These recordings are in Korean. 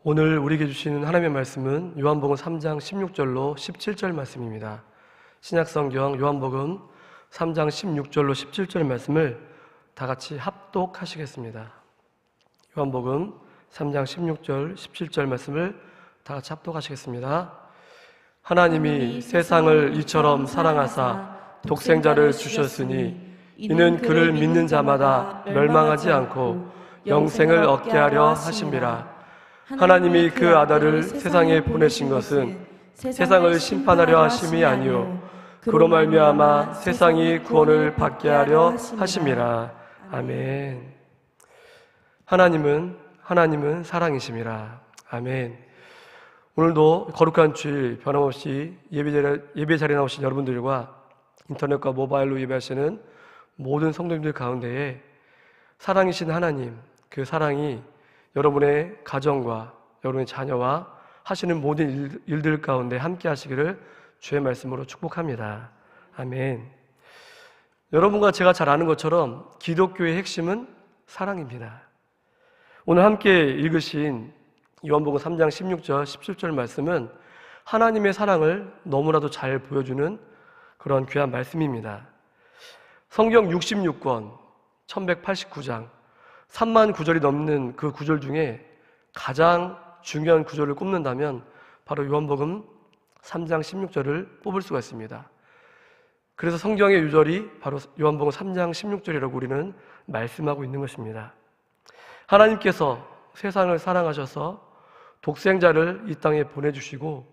오늘 우리에게 주시는 하나님의 말씀은 요한복음 3장 16절로 17절 말씀입니다. 신약성경 요한복음 3장 16절로 17절 말씀을 다 같이 합독하시겠습니다. 요한복음 3장 16절, 17절 말씀을 다 같이 합독하시겠습니다. 하나님이 세상을 이처럼 사랑하사 독생자를 주셨으니 이는 그를 믿는 자마다 멸망하지 않고 영생을 얻게 하려 하심이라. 하나님이 그 아들을 세상에 보내신 것은 세상을 심판하려 하심이 아니요 그로 말미암아 세상이 구원을 받게 하려 하심이라. 아멘. 하나님은 사랑이심이라. 아멘. 오늘도 거룩한 주일 변함없이 예배 자리에 나오신 여러분들과 인터넷과 모바일로 예배하시는 모든 성도님들 가운데에 사랑이신 하나님, 그 사랑이 여러분의 가정과 여러분의 자녀와 하시는 모든 일들 가운데 함께 하시기를 주의 말씀으로 축복합니다. 아멘. 여러분과 제가 잘 아는 것처럼 기독교의 핵심은 사랑입니다. 오늘 함께 읽으신 요한복음 3장 16절, 17절 말씀은 하나님의 사랑을 너무나도 잘 보여주는 그런 귀한 말씀입니다. 성경 66권, 1189장, 3만 구절이 넘는 그 구절 중에 가장 중요한 구절을 꼽는다면 바로 요한복음 3장 16절을 뽑을 수가 있습니다. 그래서 성경의 유절이 바로 요한복음 3장 16절이라고 우리는 말씀하고 있는 것입니다. 하나님께서 세상을 사랑하셔서 독생자를 이 땅에 보내주시고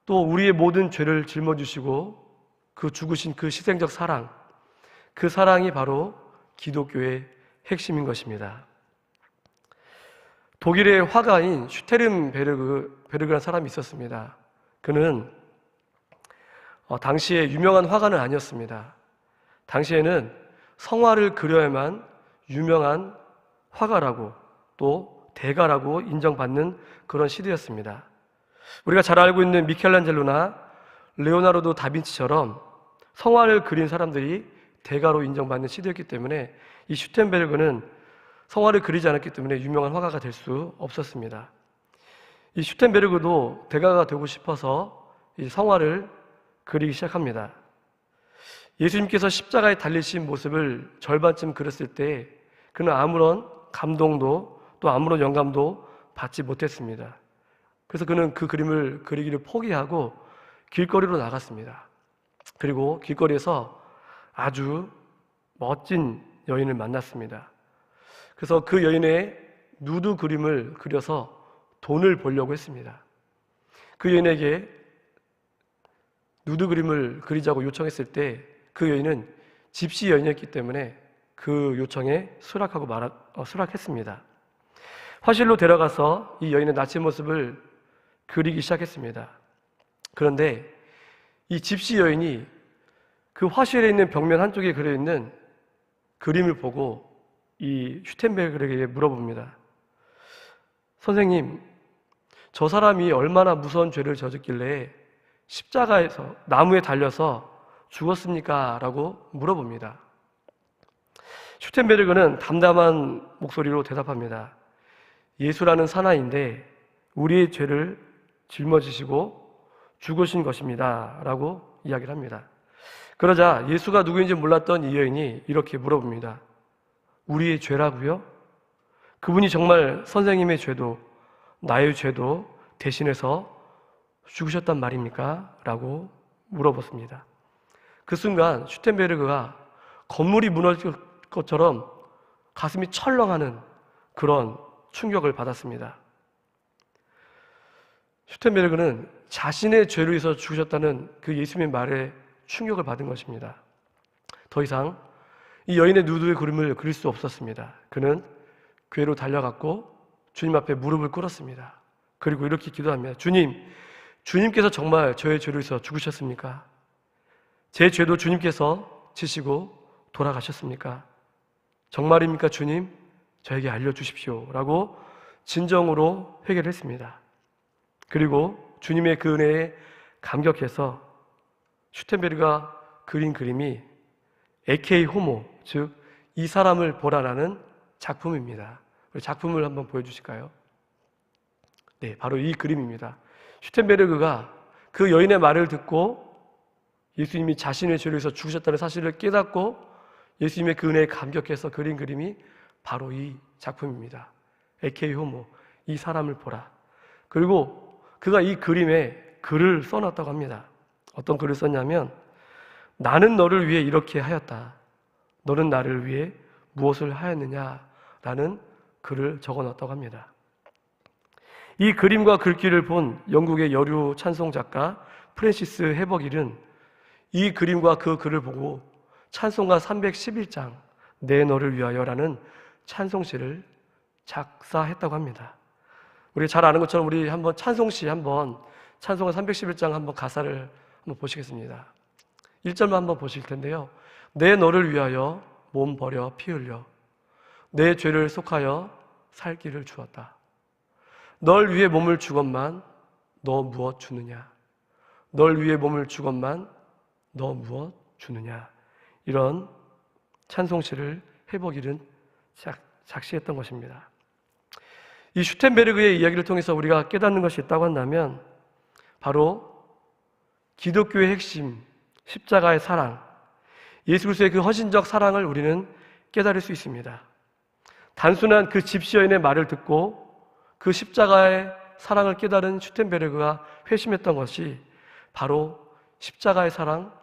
또 우리의 모든 죄를 짊어지시고 그 죽으신 그 희생적 사랑, 그 사랑이 바로 기독교의 핵심인 것입니다. 독일의 화가인 슈테른베르그라는 사람이 있었습니다. 그는 당시에 유명한 화가는 아니었습니다. 당시에는 성화를 그려야만 유명한 화가라고 또 대가라고 인정받는 그런 시대였습니다. 우리가 잘 알고 있는 미켈란젤로나 레오나르도 다빈치처럼 성화를 그린 사람들이 대가로 인정받는 시대였기 때문에 이 슈텐베르그는 성화를 그리지 않았기 때문에 유명한 화가가 될 수 없었습니다. 이 슈텐베르그도 대가가 되고 싶어서 이 성화를 그리기 시작합니다. 예수님께서 십자가에 달리신 모습을 절반쯤 그렸을 때 그는 아무런 감동도 또 아무런 영감도 받지 못했습니다. 그래서 그는 그 그림을 그리기를 포기하고 길거리로 나갔습니다. 그리고 길거리에서 아주 멋진 여인을 만났습니다. 그래서 그 여인의 누드 그림을 그려서 돈을 벌려고 했습니다. 그 여인에게 누드 그림을 그리자고 요청했을 때 그 여인은 집시 여인이었기 때문에 그 요청에 수락했습니다. 화실로 데려가서 이 여인의 나치 모습을 그리기 시작했습니다. 그런데 이 집시 여인이 그 화실에 있는 벽면 한쪽에 그려있는 그림을 보고 이 슈텐베르그에게 물어봅니다. 선생님, 저 사람이 얼마나 무서운 죄를 저졌길래 십자가에서 나무에 달려서 죽었습니까? 라고 물어봅니다. 슈텐베르그는 담담한 목소리로 대답합니다. 예수라는 사나이인데 우리의 죄를 짊어지시고 죽으신 것입니다. 라고 이야기를 합니다. 그러자 예수가 누구인지 몰랐던 이 여인이 이렇게 물어봅니다. 우리의 죄라고요? 그분이 정말 선생님의 죄도 나의 죄도 대신해서 죽으셨단 말입니까? 라고 물어봤습니다. 그 순간 슈텐베르그가 건물이 무너질 것처럼 가슴이 철렁하는 그런 충격을 받았습니다. 슈텐베르그는 자신의 죄로 인해서 죽으셨다는 그 예수님의 말에 충격을 받은 것입니다. 더 이상 이 여인의 누드의 그림을 그릴 수 없었습니다. 그는 교회로 달려갔고 주님 앞에 무릎을 꿇었습니다. 그리고 이렇게 기도합니다. 주님께서 정말 저의 죄로 인해서 죽으셨습니까? 제 죄도 주님께서 지시고 돌아가셨습니까? 정말입니까 주님? 저에게 알려주십시오. 라고 진정으로 회개를 했습니다. 그리고 주님의 그 은혜에 감격해서 슈텐베르그가 그린 그림이 에케이 호모, 즉 이 사람을 보라라는 작품입니다. 우리 작품을 한번 보여주실까요? 네, 바로 이 그림입니다. 슈텐베르그가 그 여인의 말을 듣고 예수님이 자신의 죄를 위해서 죽으셨다는 사실을 깨닫고 예수님의 그 은혜에 감격해서 그린 그림이 바로 이 작품입니다. 에케이 호모, 이 사람을 보라. 그리고 그가 이 그림에 글을 써놨다고 합니다. 어떤 글을 썼냐면, 나는 너를 위해 이렇게 하였다. 너는 나를 위해 무엇을 하였느냐? 라는 글을 적어놨다고 합니다. 이 그림과 글귀를 본 영국의 여류 찬송 작가 프랜시스 해버길은 이 그림과 그 글을 보고 찬송가 311장 내 너를 위하여라는 찬송시를 작사했다고 합니다. 우리 잘 아는 것처럼 우리 한번 찬송가 311장 한번 가사를 한번 보시겠습니다. 1절만 한번 보실 텐데요. 내 너를 위하여 몸 버려 피 흘려 내 죄를 속하여 살 길을 주었다. 널 위해 몸을 주건만 너 무엇 주느냐? 널 위해 몸을 주건만 너 무엇 주느냐? 이런 찬송시를 해버길은 작시했던 것입니다. 이 슈텐베르그의 이야기를 통해서 우리가 깨닫는 것이 있다고 한다면 바로 기독교의 핵심, 십자가의 사랑, 예수 그리스도의 그 헌신적 사랑을 우리는 깨달을 수 있습니다. 단순한 그 집시여인의 말을 듣고 그 십자가의 사랑을 깨달은 슈텐베르그가 회심했던 것이 바로 십자가의 사랑,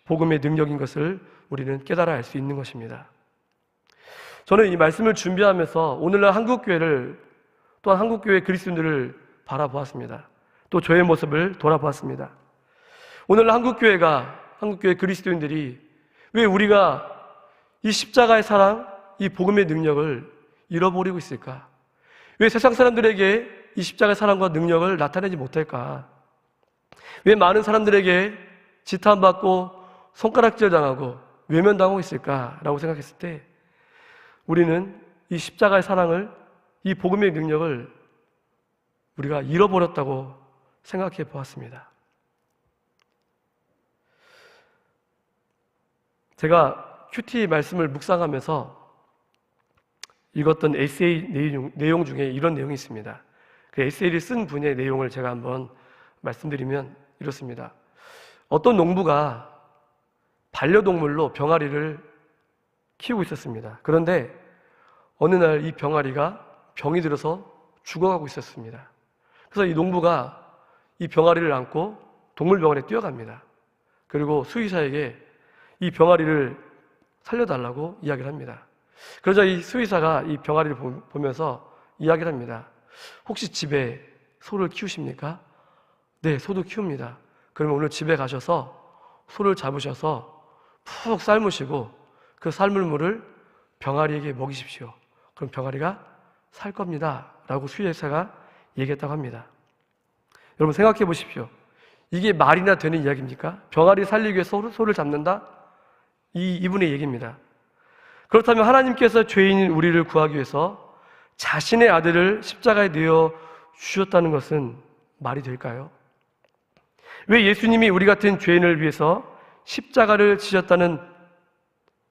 복음의 능력인 것을 우리는 깨달아 알 수 있는 것입니다. 저는 이 말씀을 준비하면서 오늘날 한국교회를, 또한 한국교회 그리스도인들을 바라보았습니다. 또 저의 모습을 돌아보았습니다. 오늘날 한국교회 그리스도인들이 왜 우리가 이 십자가의 사랑, 이 복음의 능력을 잃어버리고 있을까? 왜 세상 사람들에게 이 십자가의 사랑과 능력을 나타내지 못할까? 왜 많은 사람들에게 지탄받고 손가락질 당하고 외면당하고 있을까라고 생각했을 때 우리는 이 십자가의 사랑을, 이 복음의 능력을 우리가 잃어버렸다고 생각해 보았습니다. 제가 큐티 말씀을 묵상하면서 읽었던 에세이 내용 중에 이런 내용이 있습니다. 그 에세이를 쓴 분의 내용을 제가 한번 말씀드리면 이렇습니다. 어떤 농부가 반려동물로 병아리를 키우고 있었습니다. 그런데 어느 날 이 병아리가 병이 들어서 죽어가고 있었습니다. 그래서 이 농부가 이 병아리를 안고 동물병원에 뛰어갑니다. 그리고 수의사에게 이 병아리를 살려달라고 이야기를 합니다. 그러자 이 수의사가 이 병아리를 보면서 이야기를 합니다. 혹시 집에 소를 키우십니까? 네, 소도 키웁니다. 그러면 오늘 집에 가셔서 소를 잡으셔서 푹 삶으시고 그 삶은 물을 병아리에게 먹이십시오. 그럼 병아리가 살 겁니다. 라고 수의사가 얘기했다고 합니다. 여러분 생각해 보십시오. 이게 말이나 되는 이야기입니까? 병아리 살리기 위해서 소를 잡는다? 이분의 얘기입니다. 그렇다면 하나님께서 죄인인 우리를 구하기 위해서 자신의 아들을 십자가에 내어 주셨다는 것은 말이 될까요? 왜 예수님이 우리 같은 죄인을 위해서 십자가를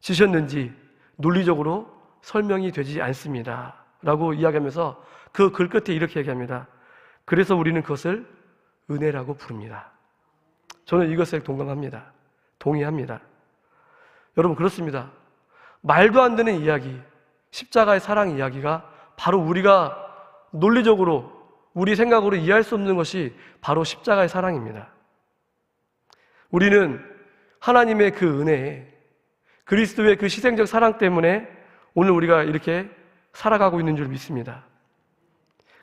지셨는지 논리적으로 설명이 되지 않습니다. 라고 이야기하면서 그 글 끝에 이렇게 얘기합니다. 그래서 우리는 그것을 은혜라고 부릅니다. 저는 이것에 동감합니다. 동의합니다. 여러분 그렇습니다. 말도 안 되는 이야기, 십자가의 사랑 이야기가 바로 우리가 논리적으로 우리 생각으로 이해할 수 없는 것이 바로 십자가의 사랑입니다. 우리는 하나님의 그 은혜에 그리스도의 그 희생적 사랑 때문에 오늘 우리가 이렇게 살아가고 있는 줄 믿습니다.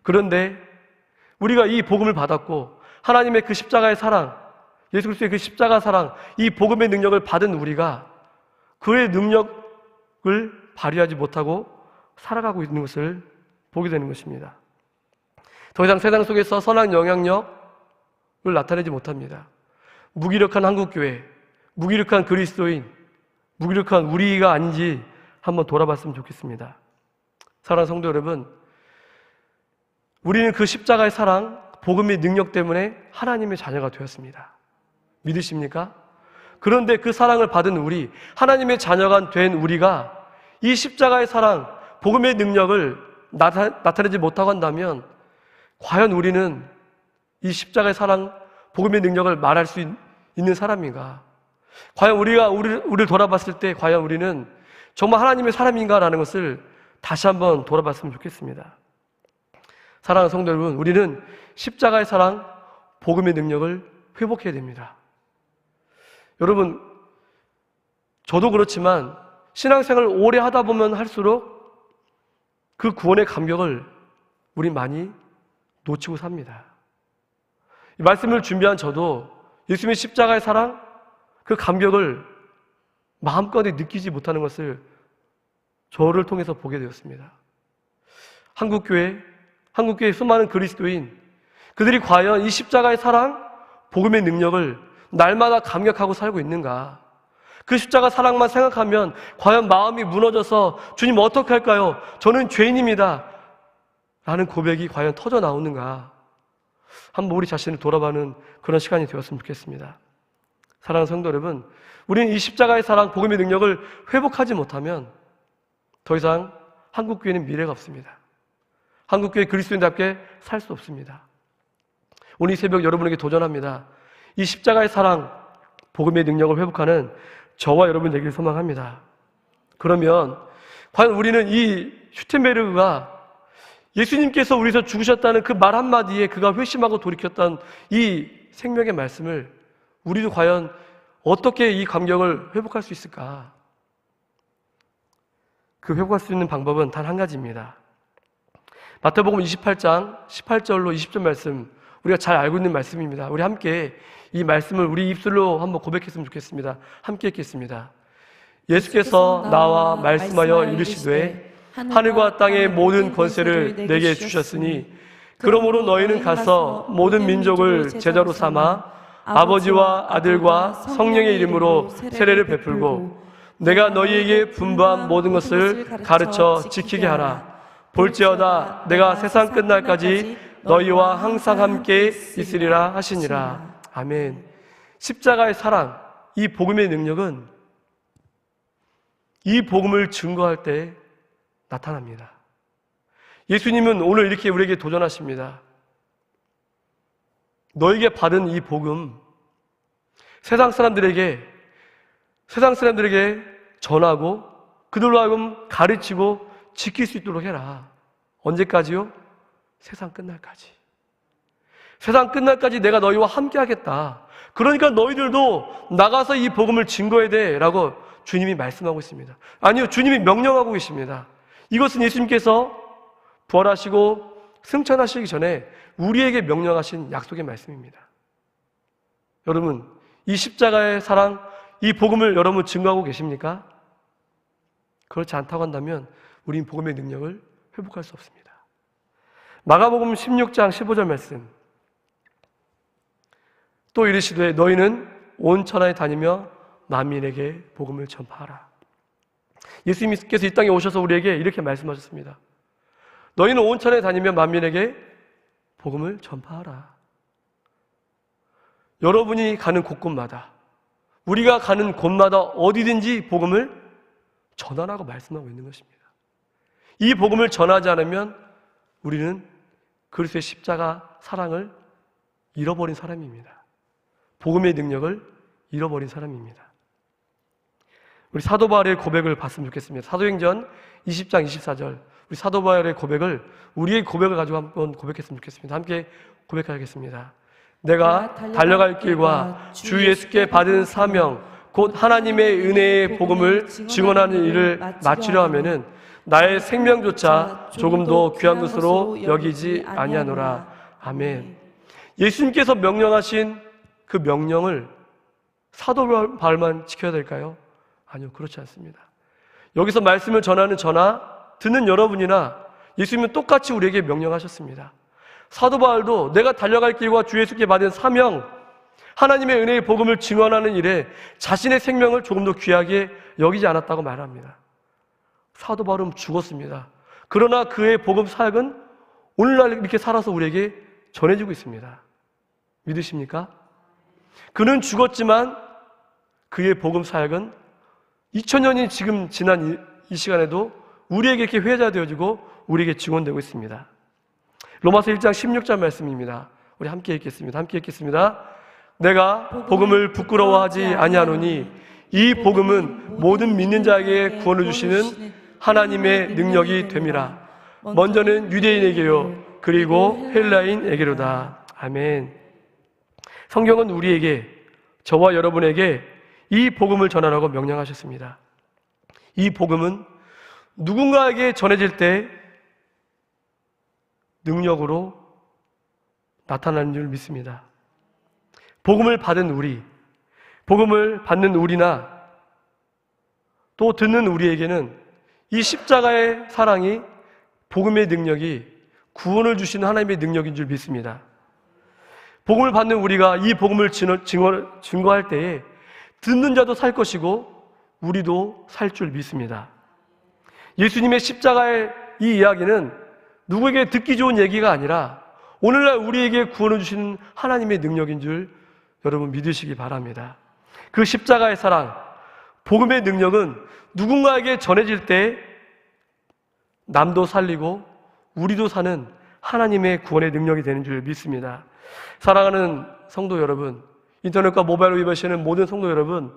그런데 우리가 이 복음을 받았고 하나님의 그 십자가의 사랑, 예수 그리스도의 그 십자가 사랑, 이 복음의 능력을 받은 우리가 그의 능력을 발휘하지 못하고 살아가고 있는 것을 보게 되는 것입니다. 더 이상 세상 속에서 선한 영향력을 나타내지 못합니다. 무기력한 한국교회, 무기력한 그리스도인, 무기력한 우리가 아닌지 한번 돌아봤으면 좋겠습니다. 사랑하는 성도 여러분, 우리는 그 십자가의 사랑, 복음의 능력 때문에 하나님의 자녀가 되었습니다. 믿으십니까? 그런데 그 사랑을 받은 우리, 하나님의 자녀가 된 우리가 이 십자가의 사랑, 복음의 능력을 나타내지 못하고 한다면 과연 우리는 이 십자가의 사랑, 복음의 능력을 말할 수 있는 사람인가? 과연 우리를 돌아봤을 때 과연 우리는 정말 하나님의 사람인가라는 것을 다시 한번 돌아봤으면 좋겠습니다. 사랑하는 성도 여러분, 우리는 십자가의 사랑, 복음의 능력을 회복해야 됩니다. 여러분, 저도 그렇지만 신앙생활을 오래 하다 보면 할수록 그 구원의 감격을 우리 많이 놓치고 삽니다. 이 말씀을 준비한 저도 예수님의 십자가의 사랑, 그 감격을 마음껏 느끼지 못하는 것을 저를 통해서 보게 되었습니다. 한국교회 수많은 그리스도인, 그들이 과연 이 십자가의 사랑, 복음의 능력을 날마다 감격하고 살고 있는가? 그 십자가 사랑만 생각하면 과연 마음이 무너져서 주님 어떻게 할까요? 저는 죄인입니다 라는 고백이 과연 터져 나오는가? 한번 우리 자신을 돌아보는 그런 시간이 되었으면 좋겠습니다. 사랑하는 성도 여러분, 우리는 이 십자가의 사랑, 복음의 능력을 회복하지 못하면 더 이상 한국교회는 미래가 없습니다. 한국교회 그리스도인답게 살 수 없습니다. 오늘 이 새벽 여러분에게 도전합니다. 이 십자가의 사랑, 복음의 능력을 회복하는 저와 여러분 되기를 소망합니다. 그러면 과연 우리는 이 슈텐베르그가 예수님께서 우리에서 죽으셨다는 그 말 한마디에 그가 회심하고 돌이켰던 이 생명의 말씀을 우리도 과연 어떻게 이 감격을 회복할 수 있을까? 그 회복할 수 있는 방법은 단 한 가지입니다. 마태복음 28장 18절로 20절 말씀, 우리가 잘 알고 있는 말씀입니다. 우리 함께 이 말씀을 우리 입술로 한번 고백했으면 좋겠습니다. 함께 읽겠습니다. 예수께서 나와 말씀하여 이르시되 하늘과 땅의 모든 권세를 내게 주셨으니 그러므로 너희는 가서 모든 민족을 제자로 삼아 아버지와 아들과 성령의 이름으로 세례를 베풀고 내가 너희에게 분부한 모든 것을 가르쳐 지키게 하라. 볼지어다 내가 세상 끝날까지 너희와 항상 함께 있으리라 하시니라. 아멘. 십자가의 사랑, 이 복음의 능력은 이 복음을 증거할 때 나타납니다. 예수님은 오늘 이렇게 우리에게 도전하십니다. 너에게 받은 이 복음, 세상 사람들에게 전하고 그들로 하여금 가르치고 지킬 수 있도록 해라. 언제까지요? 세상 끝날까지. 세상 끝날까지 내가 너희와 함께 하겠다. 그러니까 너희들도 나가서 이 복음을 증거해야 돼 라고 주님이 말씀하고 있습니다. 아니요, 주님이 명령하고 계십니다. 이것은 예수님께서 부활하시고 승천하시기 전에 우리에게 명령하신 약속의 말씀입니다. 여러분, 이 십자가의 사랑, 이 복음을 여러분 증거하고 계십니까? 그렇지 않다고 한다면 우리는 복음의 능력을 회복할 수 없습니다. 마가복음 16장 15절 말씀, 또 이르시되 너희는 온 천하에 다니며 만민에게 복음을 전파하라. 예수님께서 이 땅에 오셔서 우리에게 이렇게 말씀하셨습니다. 너희는 온 천하에 다니며 만민에게 복음을 전파하라. 여러분이 가는 곳곳마다, 우리가 가는 곳마다 어디든지 복음을 전하라고 말씀하고 있는 것입니다. 이 복음을 전하지 않으면 우리는 그리스도의 십자가 사랑을 잃어버린 사람입니다. 복음의 능력을 잃어버린 사람입니다. 우리 사도 바울의 고백을 봤으면 좋겠습니다. 사도행전 20장 24절, 우리 사도 바울의 고백을, 우리의 고백을 가지고 한번 고백했으면 좋겠습니다. 함께 고백하겠습니다. 내가 달려갈 길과 주 예수께 받은 사명, 곧 하나님의 은혜의 복음을 증언하는 일을 마치려 하면은 나의 생명조차 조금도 귀한 것으로 여기지 아니하노라. 아멘. 예수님께서 명령하신 그 명령을 사도 바울만 지켜야 될까요? 아니요, 그렇지 않습니다. 여기서 말씀을 전하는 저나 듣는 여러분이나 예수님은 똑같이 우리에게 명령하셨습니다. 사도 바울도 내가 달려갈 길과 주 예수께 받은 사명, 하나님의 은혜의 복음을 증언하는 일에 자신의 생명을 조금도 귀하게 여기지 않았다고 말합니다. 사도 바울은 죽었습니다. 그러나 그의 복음 사역은 오늘날 이렇게 살아서 우리에게 전해지고 있습니다. 믿으십니까? 그는 죽었지만 그의 복음 사역은 2000년이 지금 지난 이 시간에도 우리에게 이렇게 회자되어지고 우리에게 증언되고 있습니다. 로마서 1장 16절 말씀입니다. 우리 함께 읽겠습니다. 함께 읽겠습니다. 내가 복음을 부끄러워하지 아니하노니 이 복음은 모든 믿는 자에게 구원을 주시는 하나님의 능력이 됨이라. 먼저는 유대인에게요 그리고 헬라인에게로다. 아멘. 성경은 우리에게, 저와 여러분에게 이 복음을 전하라고 명령하셨습니다. 이 복음은 누군가에게 전해질 때 능력으로 나타나는 줄 믿습니다. 복음을 받은 우리, 복음을 받는 우리나 또 듣는 우리에게는 이 십자가의 사랑이, 복음의 능력이 구원을 주시는 하나님의 능력인 줄 믿습니다. 복음을 받는 우리가 이 복음을 증거할 때에 듣는 자도 살 것이고 우리도 살 줄 믿습니다. 예수님의 십자가의 이 이야기는 누구에게 듣기 좋은 얘기가 아니라 오늘날 우리에게 구원을 주시는 하나님의 능력인 줄 여러분 믿으시기 바랍니다. 그 십자가의 사랑, 복음의 능력은 누군가에게 전해질 때 남도 살리고 우리도 사는 하나님의 구원의 능력이 되는 줄 믿습니다. 사랑하는 성도 여러분, 인터넷과 모바일로 이용하시는 모든 성도 여러분,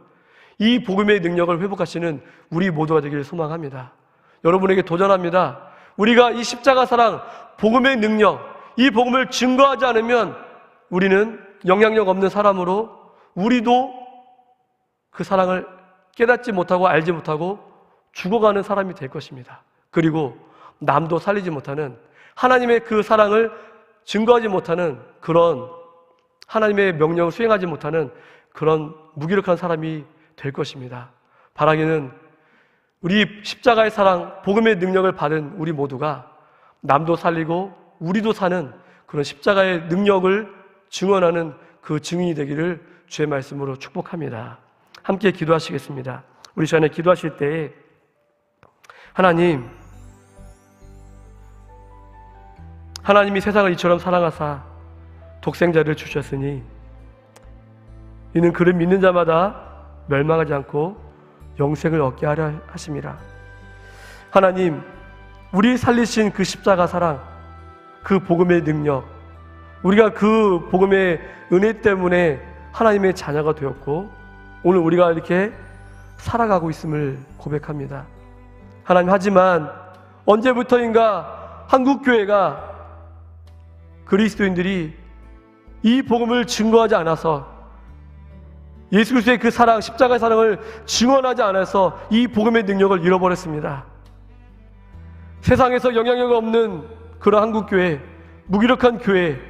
이 복음의 능력을 회복하시는 우리 모두가 되기를 소망합니다. 여러분에게 도전합니다. 우리가 이 십자가 사랑, 복음의 능력, 이 복음을 증거하지 않으면 우리는 영향력 없는 사람으로, 우리도 그 사랑을 깨닫지 못하고 알지 못하고 죽어가는 사람이 될 것입니다. 그리고 남도 살리지 못하는, 하나님의 그 사랑을 증거하지 못하는 그런, 하나님의 명령을 수행하지 못하는 그런 무기력한 사람이 될 것입니다. 바라기는 우리 십자가의 사랑, 복음의 능력을 받은 우리 모두가 남도 살리고 우리도 사는 그런 십자가의 능력을 증언하는 그 증인이 되기를 주의 말씀으로 축복합니다. 함께 기도하시겠습니다. 우리 시간에 기도하실 때에 하나님이 세상을 이처럼 사랑하사 독생자를 주셨으니 이는 그를 믿는 자마다 멸망하지 않고 영생을 얻게 하려 하심이라. 하나님, 우리 살리신 그 십자가 사랑, 그 복음의 능력, 우리가 그 복음의 은혜 때문에 하나님의 자녀가 되었고 오늘 우리가 이렇게 살아가고 있음을 고백합니다. 하나님, 하지만 언제부터인가 한국교회가, 그리스도인들이 이 복음을 증거하지 않아서, 예수 그리스도의 그 사랑, 십자가의 사랑을 증언하지 않아서 이 복음의 능력을 잃어버렸습니다. 세상에서 영향력 없는 그런 한국교회, 무기력한 교회,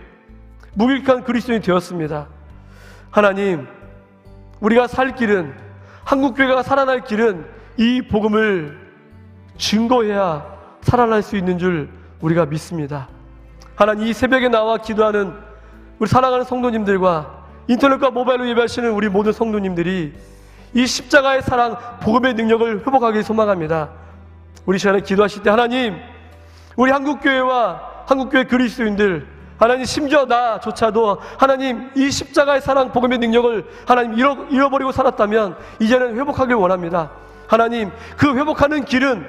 무기력한 그리스도인이 되었습니다. 하나님, 우리가 살 길은, 한국교회가 살아날 길은 이 복음을 증거해야 살아날 수 있는 줄 우리가 믿습니다. 하나님, 이 새벽에 나와 기도하는 우리 사랑하는 성도님들과 인터넷과 모바일로 예배하시는 우리 모든 성도님들이 이 십자가의 사랑, 복음의 능력을 회복하길 소망합니다. 우리 시간에 기도하실 때 하나님, 우리 한국교회와 한국교회 그리스도인들, 하나님, 심지어 나조차도 하나님 이 십자가의 사랑, 복음의 능력을 하나님 잃어버리고 살았다면 이제는 회복하길 원합니다. 하나님, 그 회복하는 길은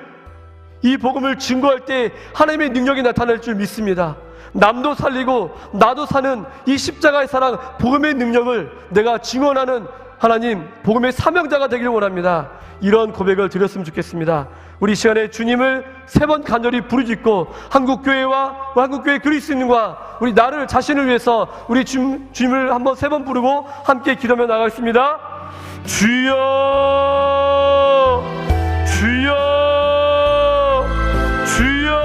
이 복음을 증거할 때 하나님의 능력이 나타날 줄 믿습니다. 남도 살리고 나도 사는 이 십자가의 사랑, 복음의 능력을 내가 증언하는 하나님, 복음의 사명자가 되기를 원합니다. 이런 고백을 드렸으면 좋겠습니다. 우리 시간에 주님을 3번 간절히 부르짖고 한국교회와 한국교회 그리스도인과 우리 나를 자신을 위해서 우리 주님을 한번 3번 부르고 함께 기도하며 나가겠습니다. 주여, 주여, 주여.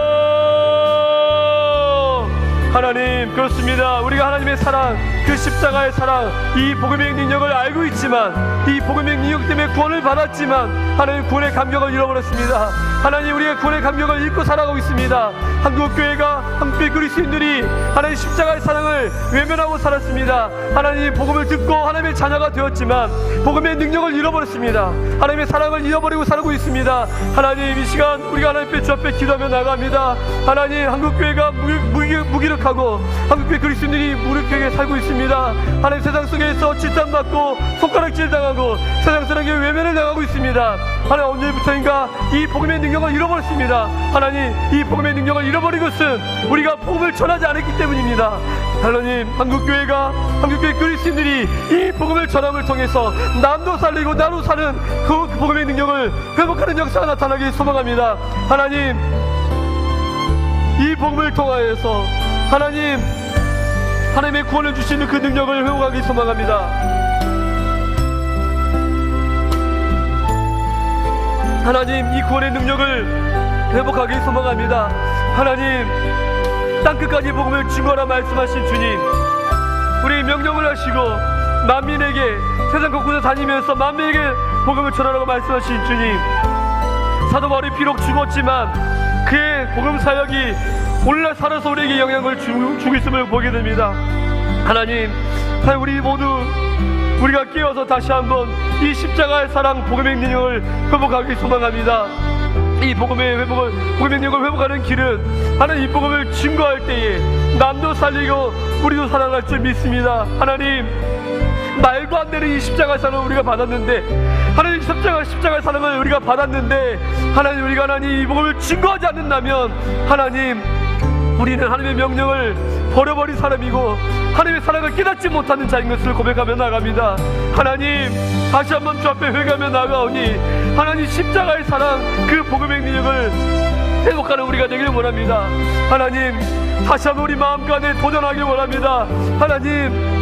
하나님, 그렇습니다. 우리가 하나님의 사랑, 그 십자가의 사랑, 이 복음의 능력을 알고 있지만, 이 복음의 능력 때문에 구원을 받았지만 하나님, 구원의 감격을 잃어버렸습니다. 하나님, 우리가 구원의 감격을 잃고 살아가고 있습니다. 한국교회가, 한국교회 그리스도인들이 하나님 십자가의 사랑을 외면하고 살았습니다. 하나님, 복음을 듣고 하나님의 자녀가 되었지만 복음의 능력을 잃어버렸습니다. 하나님의 사랑을 잃어버리고 살고 있습니다. 하나님, 이 시간 우리가 하나님 주 앞에 기도하며 나갑니다. 하나님, 한국교회가 무기력하고 한국교회 그리스도인들이 무력하게 살고 있습니다. 하나님, 세상 속에서 질타받고 손가락질 당하고 세상 사람에게 외면을 당하고 있습니다. 하나님, 언제부터인가 이 복음의 능력을 잃어버렸습니다. 하나님, 이 복음의 능력을 잃어버린 것은 우리가 복음을 전하지 않았기 때문입니다. 하나님, 한국교회 그리스도인들이 이 복음을 전함을 통해서 남도 살리고 나도 사는 그 복음의 능력을 회복하는 역사가 나타나길 소망합니다. 하나님, 이 복음을 통하여서 하나님의 구원을 주시는 그 능력을 회복하기 소망합니다. 하나님, 이 구원의 능력을 회복하기 소망합니다. 하나님, 땅끝까지 복음을 증거하라 말씀하신 주님, 우리 명령을 하시고 만민에게, 세상 곳곳에 다니면서 만민에게 복음을 전하라고 말씀하신 주님, 사도 바울이 비록 죽었지만 그의 복음 사역이 오늘날 살아서 우리에게 영향을 주고 있음을 보게 됩니다. 하나님, 우리 모두 우리가 깨어서 다시 한번 이 십자가의 사랑, 복음의 능력을 회복하기 소망합니다. 이 복음의 능력을 회복하는 길은 하나님, 이 복음을 증거할 때에 남도 살리고 우리도 살아갈 줄 믿습니다. 하나님, 말도 안 되는 이 십자가의 사랑을 우리가 받았는데, 하나님, 십자가의 사랑을 우리가 받았는데, 하나님, 우리가 이 복음을 증거하지 않는다면 하나님, 우리는 하나님의 명령을 버려버린 사람이고 하나님의 사랑을 깨닫지 못하는 자인 것을 고백하며 나갑니다. 하나님, 다시 한번 주 앞에 회개하며 나가오니 하나님, 십자가의 사랑, 그 복음의 능력을 회복하는 우리가 되길 원합니다. 하나님, 다시 한번 우리 마음간에 도전하길 원합니다. 하나님,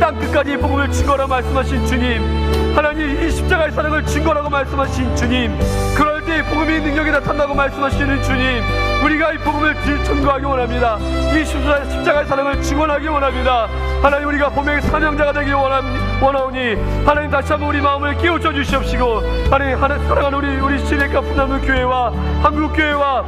땅끝까지 복음을 증거하라 말씀하신 주님, 하나님, 이 십자가의 사랑을 증거라고 말씀하신 주님, 그럴 때 복음의 능력이 나타나고 말씀하시는 주님, 우리가 이 복음을 증거하기 원합니다. 이 십자가의 사랑을 증언하기 원합니다. 하나님, 우리가 복음의 사명자가 되기 원하오니 하나님, 다시 한번 우리 마음을 깨우쳐 주시옵시고, 하나님, 사랑하는 우리 시내가 푸나무 교회와 한국교회와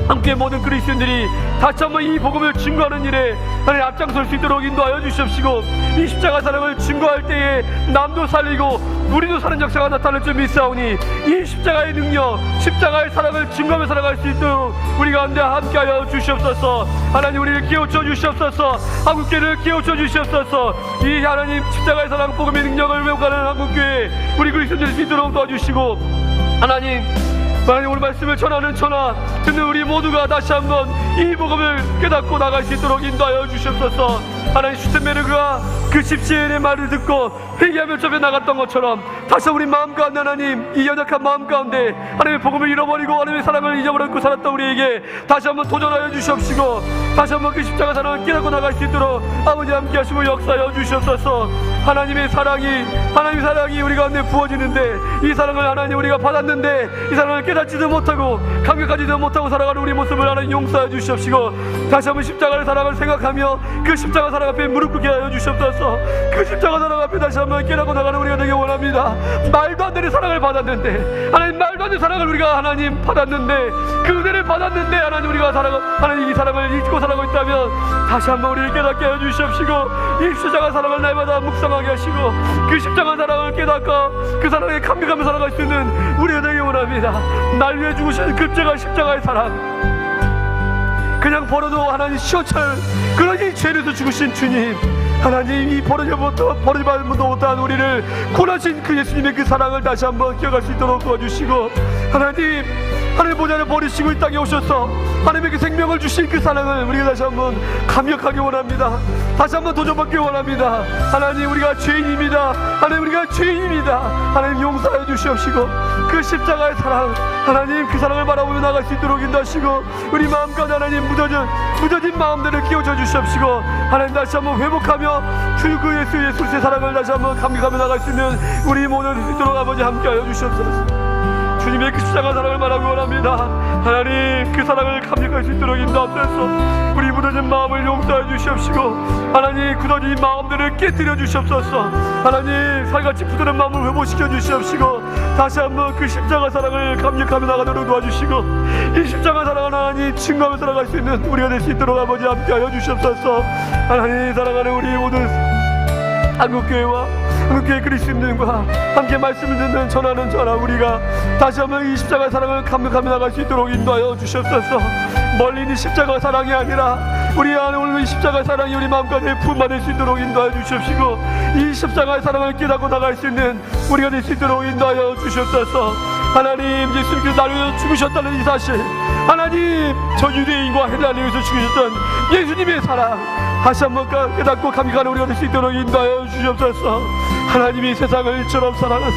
함께 모든 그리스도인들이 다시 한번 이 복음을 증거하는 일에 하나님 앞장설 수 있도록 인도하여 주시옵시고, 이 십자가 사랑을 증거할 때에 남도 살리고 우리도 사는 역사가 나타날 줄 믿사오니 이 십자가의 능력, 십자가의 사랑을 증거하며 살아갈 수 있도록 우리 가운데 함께하여 주시옵소서. 하나님, 우리를 깨우쳐 주시옵소서. 한국교회를 깨우쳐 주시옵소서. 이 하나님, 십자가의 사랑, 복음의 능력을 회복하는 한국교회 우리 그리스도인들 수 있도록 도와주시고, 하나님, 오늘 말씀을 전하는 듣는 우리 모두가 다시 한번 이 복음을 깨닫고 나갈 수 있도록 인도하여 주시옵소서. 하나님, 슈텐베르그가 그 집시인의 말을 듣고 회개하며 접해 나갔던 것처럼 다시 우리 마음 가운데, 하나님, 이 연약한 마음 가운데 하나님의 복음을 잃어버리고 하나님의 사랑을 잊어버리고 살았던 우리에게 다시 한번 도전하여 주시옵시고, 다시 한번 그 십자가 사랑을 깨닫고 나갈 수 있도록 아버지 함께 하시고 역사하여 주시옵소서. 하나님의 사랑이 우리 가운데 부어지는데, 이 사랑을 하나님 우리가 받았는데 이 사랑을 깨닫지도 못하고 감격하지도 못하고 살아가는 우리 모습을 하나님 용서해 주시옵시고, 다시 한번 십자가의 사랑을 생각하며 그 십자가 사랑 앞에 무릎 꿇게 하여 주시옵소서. 그 십자가 사랑 앞에 다시 한번 깨닫고 나가는 우리가 되길 원합니다. 말도 안 되는 사랑을 받았는데, 하나님, 말도 안 되는 사랑을 우리가 하나님 받았는데, 그 은혜를 받았는데 하나님, 우리가 하나님 이 사랑을 잊고 살아가고 있다면 다시 한번 우리를 깨닫게 하여 주시옵시고, 이 십자가 사랑을 날마다 묵상하게 하시고 그 십자가 사랑을 깨닫고 그 사랑에 감격하며 살아갈 수 있는 우리가 되길 원합니다. 날 위해 죽으신 그 십자가의 사랑, 그냥 버려도 하나님 시원철 그런 이 죄에서 죽으신 주님, 하나님, 이 버리지 못한 우리를 구원하신 그 예수님의 그 사랑을 다시 한번 기억할 수 있도록 도와주시고, 하나님 보좌를 버리시고 이 땅에 오셔서 하나님에게 생명을 주신 그 사랑을 우리가 다시 한번 감격하기 원합니다. 다시 한번 도전받기 원합니다. 하나님, 우리가 죄인입니다. 하나님, 우리가 죄인입니다. 하나님, 용서해 주시옵시고, 그 십자가의 사랑, 하나님, 그 사랑을 바라보며 나갈 수 있도록 인도하시고, 우리 마음까지 하나님 무뎌진 마음들을 끼워줘 주시옵시고, 하나님, 다시 한번 회복하며 주 그 예수의 사랑을 다시 한번 감격하며 나갈 수 있는 우리 모두 수 있도록 아버지 함께하여 주시옵소서. 주님의 그 십자가 사랑을 말하기 원합니다. 하나님, 그 사랑을 감격할 수 있도록 인도하옵소서. 우리 무뎌진 마음을 용서해 주시옵시고, 하나님, 굳어진 마음들을 깨뜨려 주시옵소서. 하나님, 살같이 부드러운 마음을 회복시켜 주시옵시고, 다시 한번 그 십자가 사랑을 감격하며 나가도록 도와주시고, 이 십자가 사랑을 하나님 증거하며 살아갈 수 있는 우리가 될 수 있도록 아버지 함께하여 주시옵소서. 하나님, 사랑하는 우리 모든 한국교회와 한국교회 그리스도인들과 함께 말씀을 듣는 전하는 우리가 다시 한번 이 십자가의 사랑을 감격하며 나갈 수 있도록 인도하여 주시옵소서. 멀리 있는 십자가 사랑이 아니라 우리 안에 오늘 이 십자가의 사랑이 우리 마음까지 부음받을 수 있도록 인도하여 주시옵시고, 이 십자가의 사랑을 깨닫고 나갈 수 있는 우리가 될 수 있도록 인도하여 주시옵소서. 하나님, 예수님께서 나를 위해서 죽으셨다는 이 사실, 하나님, 저 유대인과 헬라인을 위해서 죽으셨던 예수님의 사랑 다시 한번 깨닫고 감격하는 우리가 될 수 있도록 인도하여 주시옵소서. 하나님이 세상을 처럼 사랑하사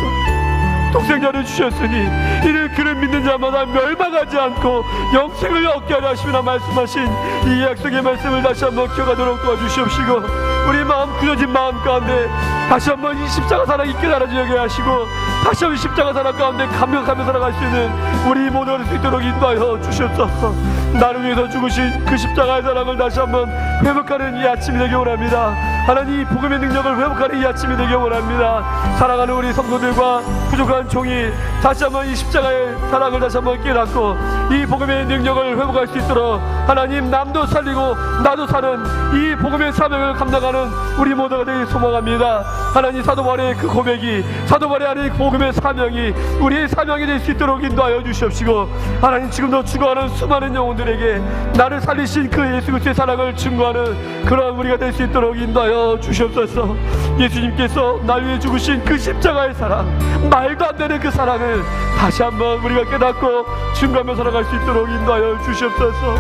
독생자를 주셨으니 이를 그를 믿는 자마다 멸망하지 않고 영생을 얻게 하려 하시며 말씀하신 이 약속의 말씀을 다시 한번 기억하도록 도와주시옵시고, 우리 마음 굳어진 마음 가운데 다시 한번 이 십자가 사랑 있게 달아지게 하시고, 다시 한번 십자가 사랑 가운데 감격하며 살아갈 수 있는 우리 모두가 될 수 있도록 인도하여 주시옵소서. 나를 위해서 죽으신 그 십자가의 사랑을 다시 한번 회복하는 이 아침이 되기 원합니다. 하나님, 복음의 능력을 회복하는 이 아침이 되기 원합니다. 사랑하는 우리 성도들과 부족한 종이 다시 한번 이 십자가의 사랑을 다시 한번 깨닫고 이 복음의 능력을 회복할 수 있도록 하나님, 남도 살리고 나도 사는 이 복음의 사명을 감당하는 우리 모두가 되길 소망합니다. 하나님, 사도 바울의 그 고백이, 사도 바울의 안에 복음의 사명이 우리의 사명이 될 수 있도록 인도하여 주시옵시고, 하나님, 지금도 죽어가는 수많은 영혼들에게 나를 살리신 그 예수 그리스도의 사랑을 증거하는 그러한 우리가 될 수 있도록 인도하여 주시옵소서. 예수님께서 날 위해 죽으신 그 십자가의 사랑, 말도 안 되는 그 사랑을 다시 한번 우리가 깨닫고 증거하며 살아갈 수 있도록 인도하여 주시옵소서.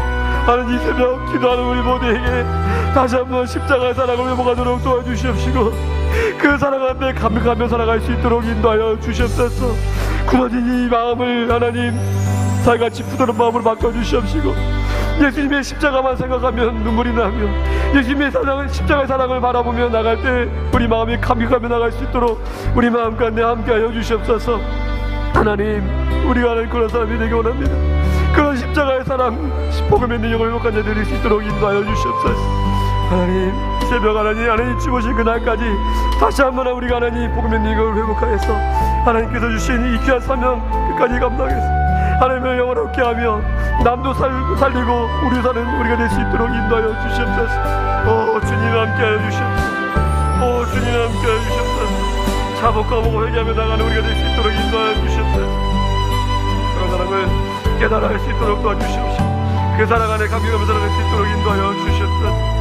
하나님, 이 새벽 기도하는 우리 모두에게 다시 한번 십자가의 사랑을 회복하도록 도와주시옵시고, 그 사랑 앞에 감격하며 살아갈 수 있도록 인도하여 주시옵소서. 굳어진 이 마음을 하나님, 살같이 부드러운 마음으로 바꿔주시옵시고, 예수님의 십자가만 생각하면 눈물이 나며 예수님의 사랑을, 십자가의 사랑을 바라보며 나갈 때 우리 마음이 감격하며 나갈 수 있도록 우리 마음 가운데 함께하여 주시옵소서. 하나님, 우리가 하는 그런 사람이 되기 원합니다. 그런 십자가의 사랑, 복음의 능력을 회복한 자들이 될 수 있도록 인도하여 주시옵소서. 하나님, 새벽 하나님 주무신 그날까지 다시 한번 우리가 하나님 복음의 능력을 회복하여서 하나님께서 주신 이 귀한 사명 끝까지 감당해서 하나님의 영원롭게 하며 남도 살리고 우리 사는 우리가 될 수 있도록 인도하여 주시옵소서. 주님 함께하여 주시옵소서. 주님 함께하여 주시옵소서. 자복과 보고 회개하며 나가는 우리가 될 수 있도록 인도하여 주시옵소서. 그런 사랑을 깨달아 할 수 있도록 도와주시옵소서. 그 사랑 안에 감격하며 살아갈 수 있도록 인도하여 주시옵소서.